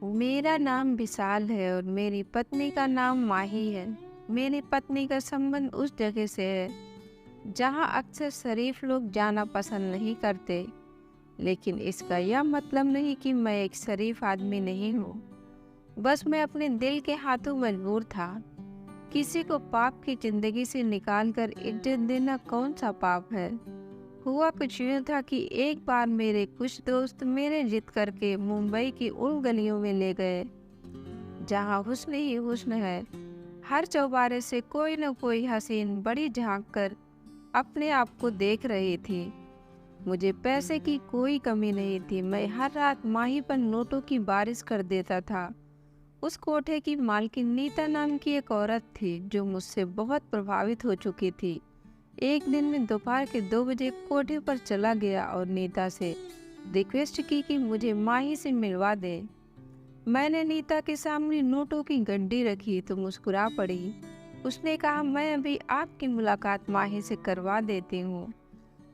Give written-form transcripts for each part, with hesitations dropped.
मेरा नाम विशाल है और मेरी पत्नी का नाम माही है। मेरी पत्नी का संबंध उस जगह से है जहाँ अक्सर शरीफ लोग जाना पसंद नहीं करते, लेकिन इसका यह मतलब नहीं कि मैं एक शरीफ आदमी नहीं हूँ। बस मैं अपने दिल के हाथों मजबूर था। किसी को पाप की जिंदगी से निकाल कर इज्जत देना कौन सा पाप है। हुआ कुछ यूं था कि एक बार मेरे कुछ दोस्त मेरे जिद करके मुंबई की उन गलियों में ले गए जहाँ हुस्न ही हुस्न है। हर चौबारे से कोई न कोई हसीन बड़ी झांक कर अपने आप को देख रही थी। मुझे पैसे की कोई कमी नहीं थी। मैं हर रात माही पर नोटों की बारिश कर देता था। उस कोठे की मालकिन नीता नाम की एक औरत थी जो मुझसे बहुत प्रभावित हो चुकी थी। एक दिन मैं दोपहर के 2 बजे कोठे पर चला गया और नीता से रिक्वेस्ट की कि मुझे माही से मिलवा दे। मैंने नीता के सामने नोटों की गड्डी रखी तो मुस्कुरा पड़ी। उसने कहा, मैं अभी आपकी मुलाकात माही से करवा देती हूँ।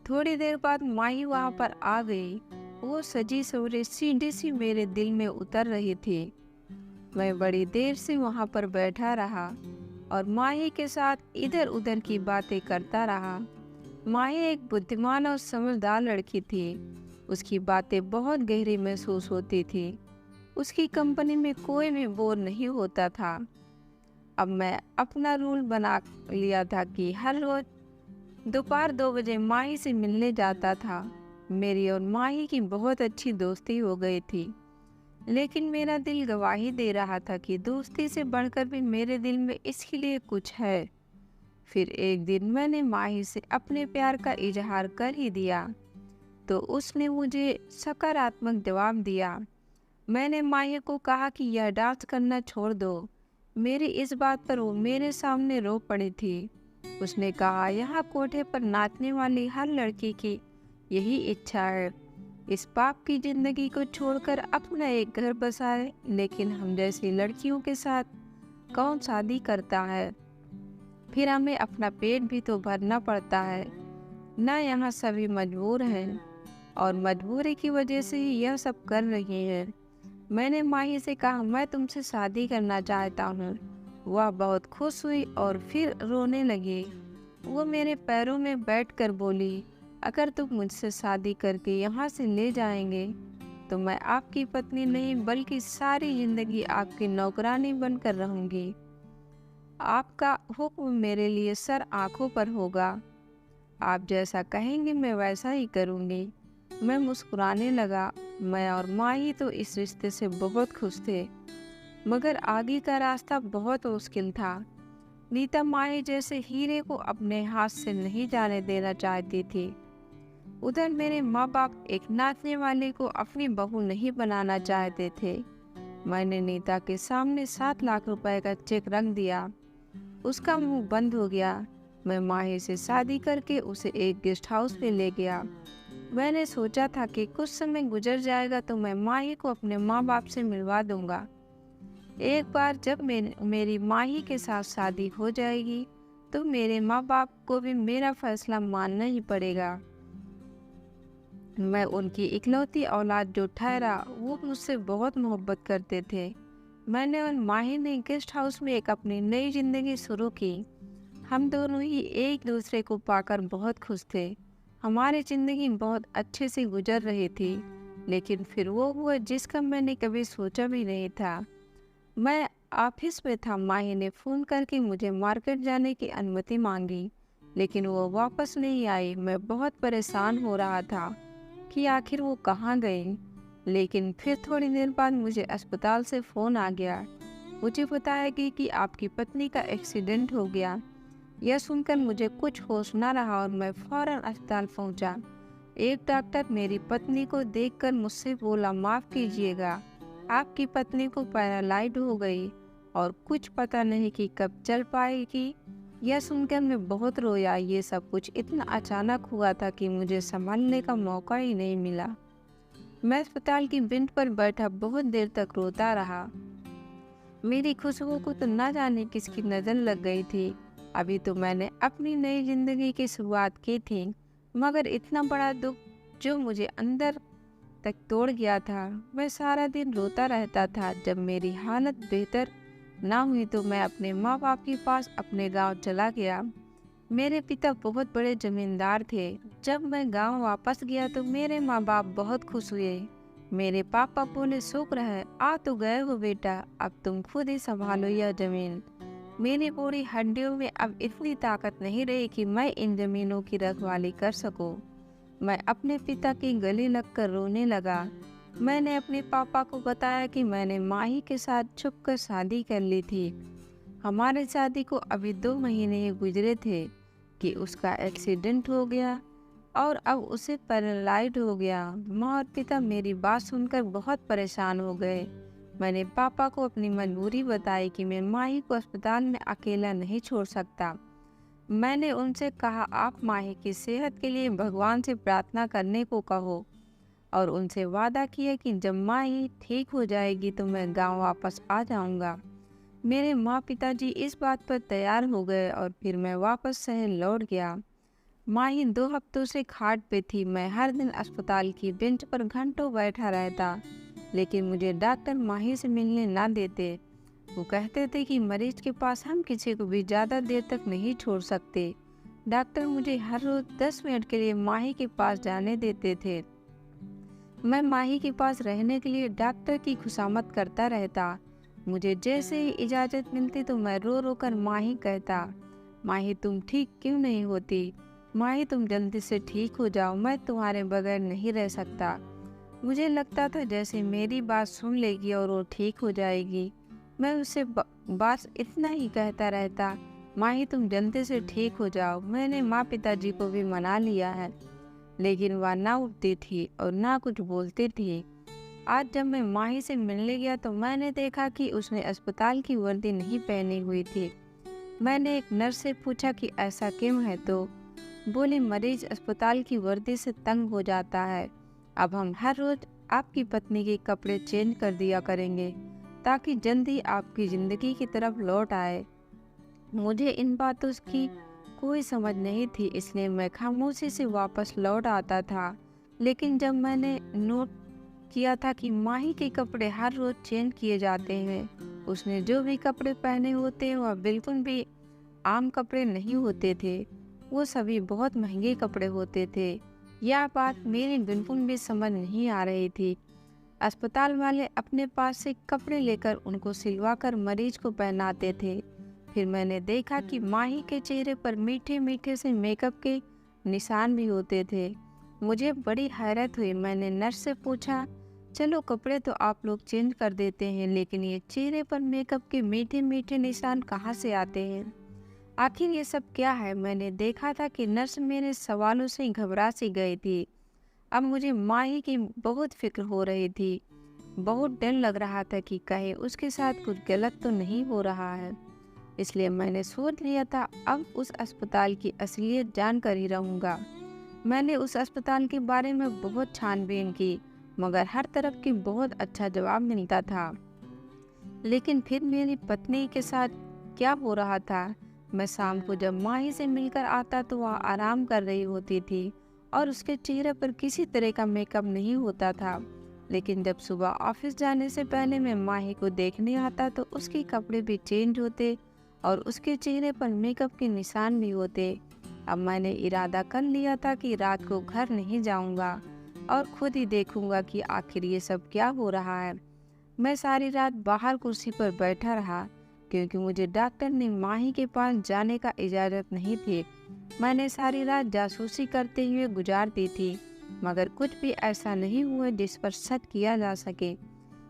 थोड़ी देर बाद माही वहाँ पर आ गई। वो सजी सवरी सीधी सी मेरे दिल में उतर रही थी। मैं बड़ी देर से वहाँ पर बैठा रहा और माही के साथ इधर उधर की बातें करता रहा। माही एक बुद्धिमान और समझदार लड़की थी। उसकी बातें बहुत गहरी महसूस होती थी। उसकी कंपनी में कोई भी बोर नहीं होता था। अब मैं अपना रूल बना लिया था कि हर रोज दोपहर 2 बजे माही से मिलने जाता था। मेरी और माही की बहुत अच्छी दोस्ती हो गई थी, लेकिन मेरा दिल गवाही दे रहा था कि दोस्ती से बढ़कर भी मेरे दिल में इसके लिए कुछ है। फिर एक दिन मैंने माही से अपने प्यार का इजहार कर ही दिया, तो उसने मुझे सकारात्मक जवाब दिया। मैंने माही को कहा कि यह डांस करना छोड़ दो। मेरी इस बात पर वो मेरे सामने रो पड़ी थी। उसने कहा, यहाँ कोठे पर नाचने वाली हर लड़की की यही इच्छा है, इस पाप की जिंदगी को छोड़कर अपना एक घर बसाए। लेकिन हम जैसी लड़कियों के साथ कौन शादी करता है? फिर हमें अपना पेट भी तो भरना पड़ता है ना। यहाँ सभी मजबूर हैं और मजबूरी की वजह से ही यह सब कर रही हैं। मैंने माही से कहा, मैं तुमसे शादी करना चाहता हूँ। वह बहुत खुश हुई और फिर रोने लगी। वो मेरे पैरों में बैठकर बोली, अगर तुम मुझसे शादी करके यहाँ से ले जाएंगे तो मैं आपकी पत्नी नहीं बल्कि सारी जिंदगी आपकी नौकरानी बनकर रहूंगी। आपका हुक्म मेरे लिए सर आंखों पर होगा। आप जैसा कहेंगे मैं वैसा ही करूंगी। मैं मुस्कुराने लगा। मैं और माही तो इस रिश्ते से बहुत खुश थे, मगर आगे का रास्ता बहुत मुश्किल था। नीता माही जैसे हीरे को अपने हाथ से नहीं जाने देना चाहती थी। उधर मेरे माँ बाप एक नाचने वाले को अपनी बहू नहीं बनाना चाहते थे। मैंने नीता के सामने 7 लाख रुपए का चेक रख दिया। उसका मुंह बंद हो गया। मैं माही से शादी करके उसे एक गेस्ट हाउस में ले गया। मैंने सोचा था कि कुछ समय गुजर जाएगा तो मैं माही को अपने माँ बाप से मिलवा दूंगा। एक बार जब मेरी माही के साथ शादी हो जाएगी तो मेरे माँ बाप को भी मेरा फैसला मानना ही पड़ेगा। मैं उनकी इकलौती औलाद जो ठहरा, वो मुझसे बहुत मोहब्बत करते थे। मैंने और माही ने गेस्ट हाउस में एक अपनी नई जिंदगी शुरू की। हम दोनों ही एक दूसरे को पाकर बहुत खुश थे। हमारी जिंदगी बहुत अच्छे से गुजर रही थी। लेकिन फिर वो हुआ जिसका मैंने कभी सोचा भी नहीं था। मैं ऑफिस में था। माही ने फ़ोन करके मुझे मार्केट जाने की अनुमति मांगी, लेकिन वो वापस नहीं आई। मैं बहुत परेशान हो रहा था कि आखिर वो कहाँ गई। लेकिन फिर थोड़ी देर बाद मुझे अस्पताल से फ़ोन आ गया। मुझे बताया गया कि आपकी पत्नी का एक्सीडेंट हो गया। यह सुनकर मुझे कुछ होश न रहा और मैं फौरन अस्पताल पहुंचा। एक डॉक्टर मेरी पत्नी को देखकर मुझसे बोला, माफ़ कीजिएगा, आपकी पत्नी को पैरालाइज हो गई और कुछ पता नहीं कि कब चल पाएगी। यह सुनकर मैं बहुत रोया। ये सब कुछ इतना अचानक हुआ था कि मुझे संभालने का मौका ही नहीं मिला। मैं अस्पताल की बेंच पर बैठा बहुत देर तक रोता रहा। मेरी खुशबू को तो न जाने किसकी नज़र लग गई थी। अभी तो मैंने अपनी नई जिंदगी की शुरुआत की थी, मगर इतना बड़ा दुख जो मुझे अंदर तक तोड़ गया था। मैं सारा दिन रोता रहता था। जब मेरी हालत बेहतर ना हुई तो मैं अपने माँ बाप के पास अपने गांव चला गया। मेरे पिता बहुत बड़े जमींदार थे। जब मैं गांव वापस गया तो मेरे माँ बाप बहुत खुश हुए। मेरे पापा बोले, शुक्र है आ तो गए हो बेटा, अब तुम खुद ही संभालो यह जमीन। मेरी पूरी हड्डियों में अब इतनी ताकत नहीं रही कि मैं इन जमीनों की रखवाली कर सकूं। मैं अपने पिता की गले लगकर रोने लगा। मैंने अपने पापा को बताया कि मैंने माही के साथ छुपकर शादी कर ली थी। हमारी शादी को अभी 2 महीने ही गुजरे थे कि उसका एक्सीडेंट हो गया और अब उसे पैरालाइज हो गया। माँ और पिता मेरी बात सुनकर बहुत परेशान हो गए। मैंने पापा को अपनी मजबूरी बताई कि मैं माही को अस्पताल में अकेला नहीं छोड़ सकता। मैंने उनसे कहा, आप माही की सेहत के लिए भगवान से प्रार्थना करने को कहो, और उनसे वादा किया कि जब माही ठीक हो जाएगी तो मैं गांव वापस आ जाऊंगा। मेरे माँ पिताजी इस बात पर तैयार हो गए और फिर मैं वापस शहर लौट गया। माही 2 हफ्तों से खाट पे थी। मैं हर दिन अस्पताल की बेंच पर घंटों बैठा रहता, लेकिन मुझे डॉक्टर माही से मिलने ना देते। वो कहते थे कि मरीज के पास हम किसी को भी ज़्यादा देर तक नहीं छोड़ सकते। डॉक्टर मुझे हर रोज 10 मिनट के लिए माही के पास जाने देते थे। मैं माही के पास रहने के लिए डॉक्टर की खुशामद करता रहता। मुझे जैसे ही इजाज़त मिलती तो मैं रो रो कर माही कहता, माही तुम ठीक क्यों नहीं होती? माही तुम जल्दी से ठीक हो जाओ, मैं तुम्हारे बगैर नहीं रह सकता। मुझे लगता था जैसे मेरी बात सुन लेगी और वो ठीक हो जाएगी। मैं उससे बस इतना ही कहता रहता, माही तुम जल्दी से ठीक हो जाओ। मैंने माँ पिताजी को भी मना लिया है, लेकिन वह ना उठती थी और ना कुछ बोलती थी। आज जब मैं माही से मिलने गया तो मैंने देखा कि उसने अस्पताल की वर्दी नहीं पहनी हुई थी। मैंने एक नर्स से पूछा कि ऐसा क्यों है, तो बोली मरीज अस्पताल की वर्दी से तंग हो जाता है। अब हम हर रोज आपकी पत्नी के कपड़े चेंज कर दिया करेंगे ताकि जल्दी आपकी ज़िंदगी की तरफ लौट आए। मुझे इन बातों की कोई समझ नहीं थी, इसलिए मैं खामोशी से वापस लौट आता था। लेकिन जब मैंने नोट किया था कि माही के कपड़े हर रोज चेंज किए जाते हैं, उसने जो भी कपड़े पहने होते हैं वह बिल्कुल भी आम कपड़े नहीं होते थे, वो सभी बहुत महंगे कपड़े होते थे। यह बात मेरी बिल्कुल भी समझ नहीं आ रही थी। अस्पताल वाले अपने पास से कपड़े लेकर उनको सिलवा कर मरीज को पहनाते थे। फिर मैंने देखा कि माही के चेहरे पर मीठे मीठे से मेकअप के निशान भी होते थे। मुझे बड़ी हैरत हुई। मैंने नर्स से पूछा, चलो कपड़े तो आप लोग चेंज कर देते हैं, लेकिन ये चेहरे पर मेकअप के मीठे मीठे निशान कहाँ से आते हैं? आखिर ये सब क्या है? मैंने देखा था कि नर्स मेरे सवालों से घबरा सी गई थी। अब मुझे माही की बहुत फिक्र हो रही थी। बहुत डर लग रहा था कि कहीं उसके साथ कुछ गलत तो नहीं हो रहा है। इसलिए मैंने सोच लिया था अब उस अस्पताल की असलियत जानकर ही रहूँगा। मैंने उस अस्पताल के बारे में बहुत छानबीन की, मगर हर तरफ की बहुत अच्छा जवाब मिलता था। लेकिन फिर मेरी पत्नी के साथ क्या हो रहा था? मैं शाम को जब माही से मिलकर आता तो वह आराम कर रही होती थी और उसके चेहरे पर किसी तरह का मेकअप नहीं होता था। लेकिन जब सुबह ऑफिस जाने से पहले मैं माही को देखने आता तो उसके कपड़े भी चेंज होते और उसके चेहरे पर मेकअप के निशान भी होते। अब मैंने इरादा कर लिया था कि रात को घर नहीं जाऊंगा और खुद ही देखूंगा कि आखिर ये सब क्या हो रहा है। मैं सारी रात बाहर कुर्सी पर बैठा रहा, क्योंकि मुझे डॉक्टर ने माही के पास जाने का इजाज़त नहीं थी। मैंने सारी रात जासूसी करते हुए गुजार दी थी, मगर कुछ भी ऐसा नहीं हुआ जिस पर शक किया जा सके।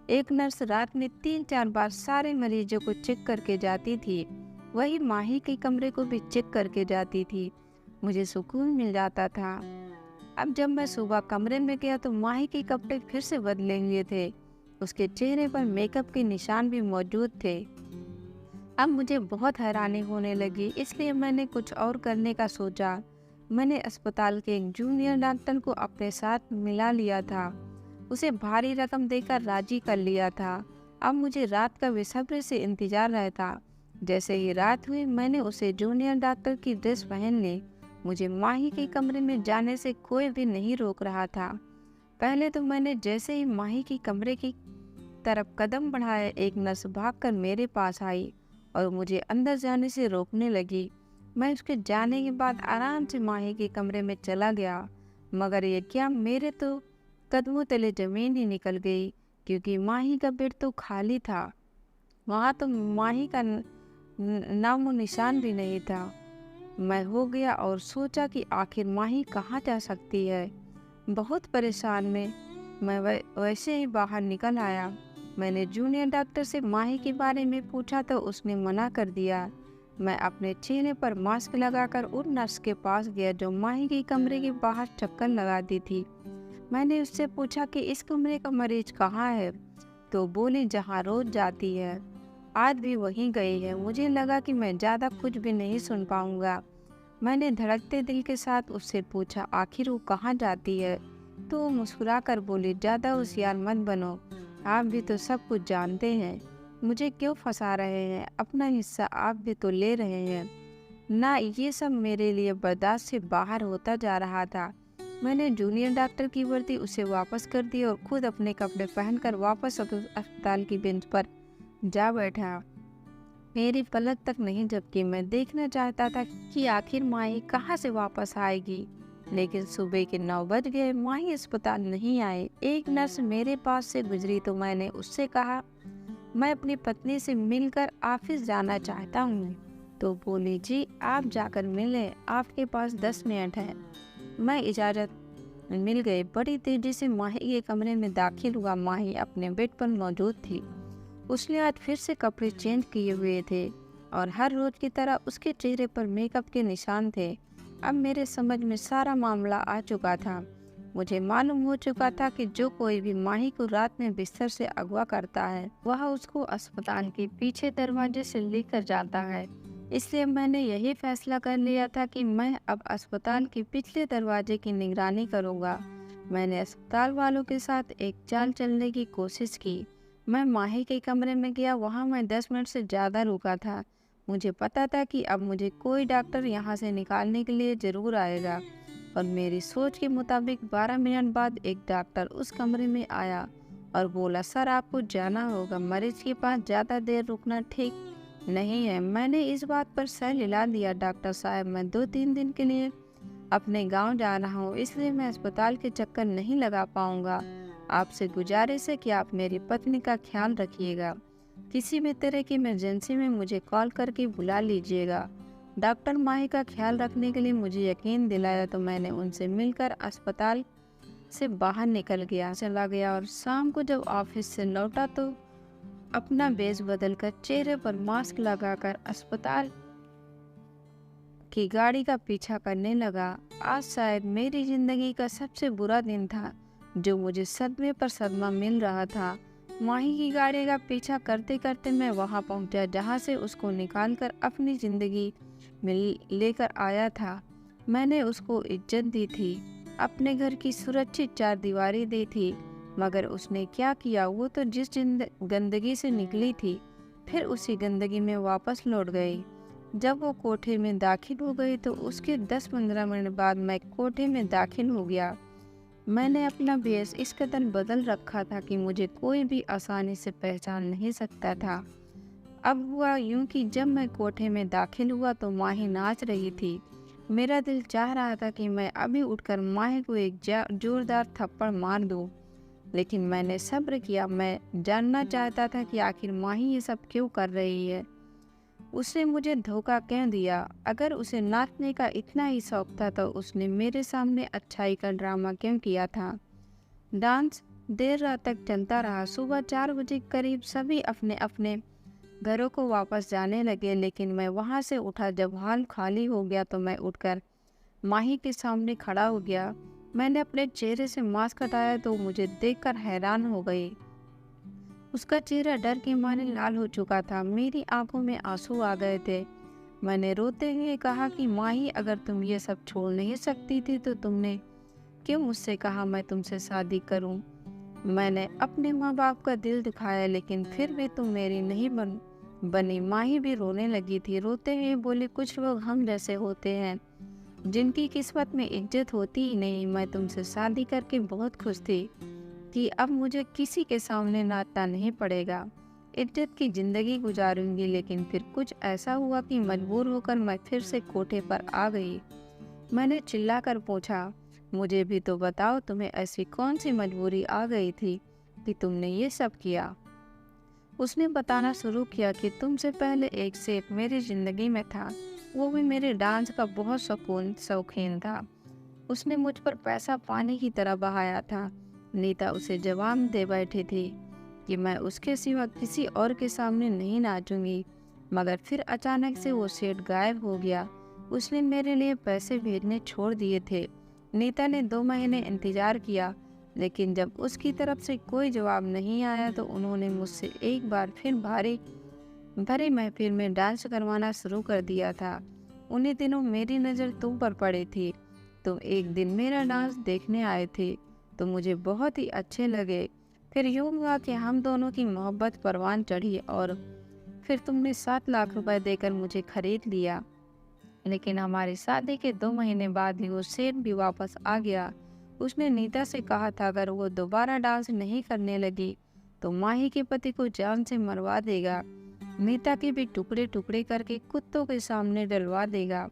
एक नर्स रात में 3-4 बार सारे मरीजों को चेक करके जाती थी। वही माही के कमरे को भी चेक करके जाती थी। मुझे सुकून मिल जाता था। अब जब मैं सुबह कमरे में गया तो माही के कपड़े फिर से बदले हुए थे। उसके चेहरे पर मेकअप के निशान भी मौजूद थे। अब मुझे बहुत हैरानी होने लगी, इसलिए मैंने कुछ और करने का सोचा। मैंने अस्पताल के एक जूनियर डॉक्टर को अपने साथ मिला लिया था। उसे भारी रकम देकर राजी कर लिया था। अब मुझे रात का बेसब्री से इंतजार रहता। जैसे ही रात हुई मैंने उसे जूनियर डॉक्टर की ड्रेस पहन ली। मुझे माही के कमरे में जाने से कोई भी नहीं रोक रहा था। पहले तो मैंने जैसे ही माही की कमरे की तरफ कदम बढ़ाया, एक नर्स भागकर मेरे पास आई और मुझे अंदर जाने से रोकने लगी। मैं उसके जाने के बाद आराम से माही के कमरे में चला गया, मगर ये क्या, मेरे तो कदमों तले जमीन ही निकल गई, क्योंकि माही का बेड तो खाली था। वहाँ तो माही का नामो निशान भी नहीं था। मैं हो गया और सोचा कि आखिर माही कहाँ जा सकती है। बहुत परेशान में मैं वैसे ही बाहर निकल आया। मैंने जूनियर डॉक्टर से माही के बारे में पूछा तो उसने मना कर दिया। मैं अपने चेहरे पर मास्क लगाकर उन नर्स के पास गया जो माही के कमरे के बाहर चक्कर लगाती थी। मैंने उससे पूछा कि इस कमरे का मरीज कहाँ है, तो बोली जहाँ रोज जाती है, आज भी वहीं गई है। मुझे लगा कि मैं ज़्यादा कुछ भी नहीं सुन पाऊंगा। मैंने धड़कते दिल के साथ उससे पूछा आखिर वो कहाँ जाती है, तो वो मुस्कुराकर बोली, ज़्यादा होशियार मत बनो, आप भी तो सब कुछ जानते हैं, मुझे क्यों फंसा रहे हैं, अपना हिस्सा आप भी तो ले रहे हैं ना। ये सब मेरे लिए बर्दाश्त से बाहर होता जा रहा था। मैंने जूनियर डॉक्टर की वर्दी उसे वापस कर दी और खुद अपने कपड़े पहनकर वापस अस्पताल की बेंच पर जा बैठा। मेरी पलक तक नहीं झपकी। मैं देखना चाहता था कि आखिर माही कहाँ से वापस आएगी, लेकिन सुबह के 9 बज गए, माही अस्पताल नहीं आए। एक नर्स मेरे पास से गुजरी तो मैंने उससे कहा, मैं अपनी पत्नी से मिलकर ऑफिस जाना चाहता हूँ। तो बोली, जी आप जाकर मिलें, आपके पास 10 मिनट है। मैं इजाज़त मिल गई। बड़ी तेजी से माही के कमरे में दाखिल हुआ। माही अपने बेड पर मौजूद थी। उसने आज फिर से कपड़े चेंज किए हुए थे और हर रोज की तरह उसके चेहरे पर मेकअप के निशान थे। अब मेरे समझ में सारा मामला आ चुका था। मुझे मालूम हो चुका था कि जो कोई भी माही को रात में बिस्तर से अगवा करता है, वह उसको अस्पताल के पीछे दरवाजे से लेकर जाता है। इसलिए मैंने यही फैसला कर लिया था कि मैं अब अस्पताल के पिछले दरवाजे की निगरानी करूंगा। मैंने अस्पताल वालों के साथ एक चाल चलने की कोशिश की। मैं माही के कमरे में गया। वहाँ मैं 10 मिनट से ज़्यादा रुका था। मुझे पता था कि अब मुझे कोई डॉक्टर यहाँ से निकालने के लिए ज़रूर आएगा, और मेरी सोच के मुताबिक 12 मिनट बाद एक डॉक्टर उस कमरे में आया और बोला, सर आपको जाना होगा, मरीज के पास ज़्यादा देर रुकना ठीक नहीं है। मैंने इस बात पर सर हिला दिया, डॉक्टर साहब मैं 2-3 दिन के लिए अपने गांव जा रहा हूँ, इसलिए मैं अस्पताल के चक्कर नहीं लगा पाऊंगा। आपसे गुजारिश है कि आप मेरी पत्नी का ख्याल रखिएगा। किसी भी तरह की इमरजेंसी में मुझे कॉल करके बुला लीजिएगा। डॉक्टर माही का ख्याल रखने के लिए मुझे यकीन दिलाया तो मैंने उनसे मिलकर अस्पताल से बाहर निकल चला गया और शाम को जब ऑफिस से लौटा तो अपना बेस बदलकर चेहरे पर मास्क लगाकर अस्पताल की गाड़ी का पीछा करने लगा। आज शायद मेरी जिंदगी का सबसे बुरा दिन था, जो मुझे सदमे पर सदमा मिल रहा था। माही की गाड़ी का पीछा करते करते मैं वहां पहुंचा जहां से उसको निकालकर अपनी जिंदगी में लेकर आया था। मैंने उसको इज्जत दी थी, अपने घर की सुरक्षित 4 दीवारी दी थी, मगर उसने क्या किया, वो तो जिस गंदगी से निकली थी फिर उसी गंदगी में वापस लौट गई। जब वो कोठे में दाखिल हो गई तो उसके 10-15 मिनट बाद मैं कोठे में दाखिल हो गया। मैंने अपना भेष इस कदर बदल रखा था कि मुझे कोई भी आसानी से पहचान नहीं सकता था। अब हुआ यूं कि जब मैं कोठे में दाखिल हुआ तो माही नाच रही थी। मेरा दिल चाह रहा था कि मैं अभी उठकर माही को एक जोरदार थप्पड़ मार दूं, लेकिन मैंने सब्र किया। मैं जानना चाहता था कि आखिर माही ये सब क्यों कर रही है, उसने मुझे धोखा क्यों दिया। अगर उसे नाचने का इतना ही शौक था तो उसने मेरे सामने अच्छाई का ड्रामा क्यों किया था। डांस देर रात तक चलता रहा। सुबह 4 बजे करीब सभी अपने अपने घरों को वापस जाने लगे, लेकिन मैं वहां से उठा जब हॉल खाली हो गया तो मैं उठकर माही के सामने खड़ा हो गया। मैंने अपने चेहरे से मास्क हटाया तो मुझे देखकर हैरान हो गई। उसका चेहरा डर के मारे लाल हो चुका था। मेरी आंखों में आंसू आ गए थे। मैंने रोते हुए कहा कि माही, अगर तुम ये सब छोड़ नहीं सकती थी तो तुमने क्यों मुझसे कहा मैं तुमसे शादी करूं। मैंने अपने माँ बाप का दिल दुखाया, लेकिन फिर भी तुम मेरी नहीं बनी। माही भी रोने लगी थी। रोते हुए बोली, कुछ लोग हम जैसे होते हैं, जिनकी किस्मत में इज्जत होती ही नहीं। मैं तुमसे शादी करके बहुत खुश थी कि अब मुझे किसी के सामने नाचना नहीं पड़ेगा, इज्जत की ज़िंदगी गुजारूंगी। लेकिन फिर कुछ ऐसा हुआ कि मजबूर होकर मैं फिर से कोठे पर आ गई। मैंने चिल्लाकर पूछा, मुझे भी तो बताओ, तुम्हें ऐसी कौन सी मजबूरी आ गई थी कि तुमने ये सब किया। उसने बताना शुरू किया कि तुमसे पहले एक सेठ मेरी ज़िंदगी में था, वो भी मेरे डांस का बहुत शौकीन था। उसने मुझ पर पैसा पानी की तरह बहाया था। नीता उसे जवाब दे बैठी थी कि मैं उसके सिवा किसी और के सामने नहीं नाचूंगी। मगर फिर अचानक से वो सेठ गायब हो गया। उसने मेरे लिए पैसे भेजने छोड़ दिए थे। नीता ने 2 महीने इंतजार किया, लेकिन जब उसकी तरफ से कोई जवाब नहीं आया तो उन्होंने मुझसे एक बार फिर भरी महफिल में डांस करवाना शुरू कर दिया था। उन्हीं दिनों मेरी नज़र तुम पर पड़ी थी। तुम एक दिन मेरा डांस देखने आए थे तो मुझे बहुत ही अच्छे लगे। फिर यूँ हुआ कि हम दोनों की मोहब्बत परवान चढ़ी और फिर तुमने 7 लाख रुपए देकर मुझे खरीद लिया। लेकिन हमारी शादी के 2 महीने बाद ही वो सेठ भी वापस आ गया। उसने नीता से कहा था अगर वो दोबारा डांस नहीं करने लगी तो माही के पति को जान से मरवा देगा, नीता के भी टुकड़े टुकड़े करके कुत्तों के सामने डलवा देगा।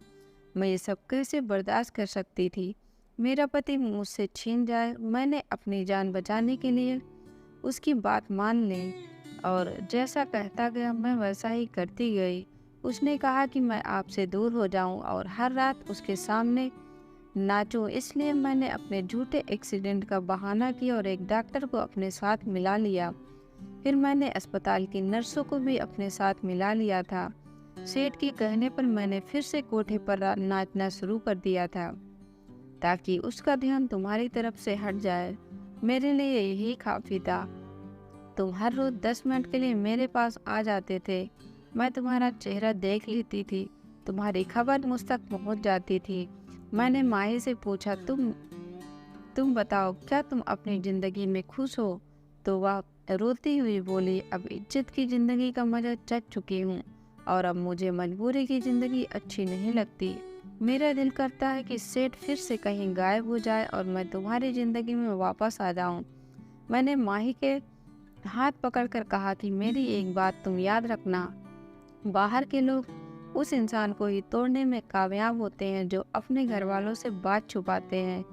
मैं ये सब कैसे बर्दाश्त कर सकती थी। मेरा पति मुझसे छीन जाए। मैंने अपनी जान बचाने के लिए उसकी बात मान ली और जैसा कहता गया मैं वैसा ही करती गई। उसने कहा कि मैं आपसे दूर हो जाऊं और हर रात उसके सामने नाचूं। इसलिए मैंने अपने झूठे एक्सीडेंट का बहाना किया और एक डॉक्टर को अपने साथ मिला लिया। फिर मैंने अस्पताल की नर्सों को भी अपने साथ मिला लिया था। सेठ के कहने पर मैंने फिर से कोठे पर नाचना शुरू कर दिया था ताकि उसका ध्यान तुम्हारी तरफ से हट जाए। मेरे लिए यही काफ़ी था। तुम हर रोज़ 10 मिनट के लिए मेरे पास आ जाते थे। मैं तुम्हारा चेहरा देख लेती थी, तुम्हारी खबर मुझ तक पहुँच जाती थी। मैंने माही से पूछा, तुम बताओ, क्या तुम अपनी ज़िंदगी में खुश हो? तो वह रोती हुई बोली, अब इज्जत की ज़िंदगी का मज़ा चख चुकी हूँ और अब मुझे मजबूरी की ज़िंदगी अच्छी नहीं लगती। मेरा दिल करता है कि सेठ फिर से कहीं गायब हो जाए और मैं तुम्हारी ज़िंदगी में वापस आ जाऊँ। मैंने माही के हाथ पकड़कर कहा कि मेरी एक बात तुम याद रखना, बाहर के लोग उस इंसान को ही तोड़ने में कामयाब होते हैं जो अपने घर वालों से बात छुपाते हैं।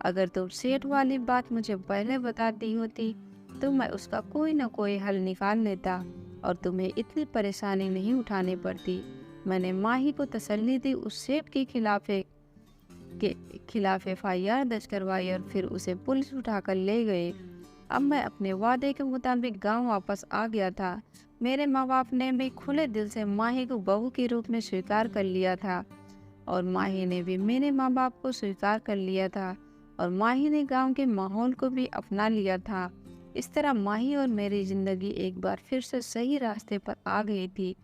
अगर तुम सेठ वाली बात मुझे पहले बता दी होती तो मैं उसका कोई ना कोई हल निकाल लेता और तुम्हें इतनी परेशानी नहीं उठानी पड़ती। मैंने माही को तसल्ली दी। उस सेठ के खिलाफ FIR दर्ज करवाई और फिर उसे पुलिस उठाकर ले गए। अब मैं अपने वादे के मुताबिक गांव वापस आ गया था। मेरे माँ बाप ने भी खुले दिल से माही को बहू के रूप में स्वीकार कर लिया था और माही ने भी मेरे माँ बाप को स्वीकार कर लिया था और माही ने गांव के माहौल को भी अपना लिया था। इस तरह माही और मेरी ज़िंदगी एक बार फिर से सही रास्ते पर आ गई थी।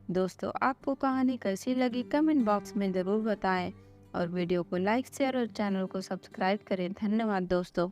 दोस्तों, आपको कहानी कैसी लगी कमेंट बॉक्स में ज़रूर बताएं और वीडियो को लाइक शेयर और चैनल को सब्सक्राइब करें। धन्यवाद दोस्तों।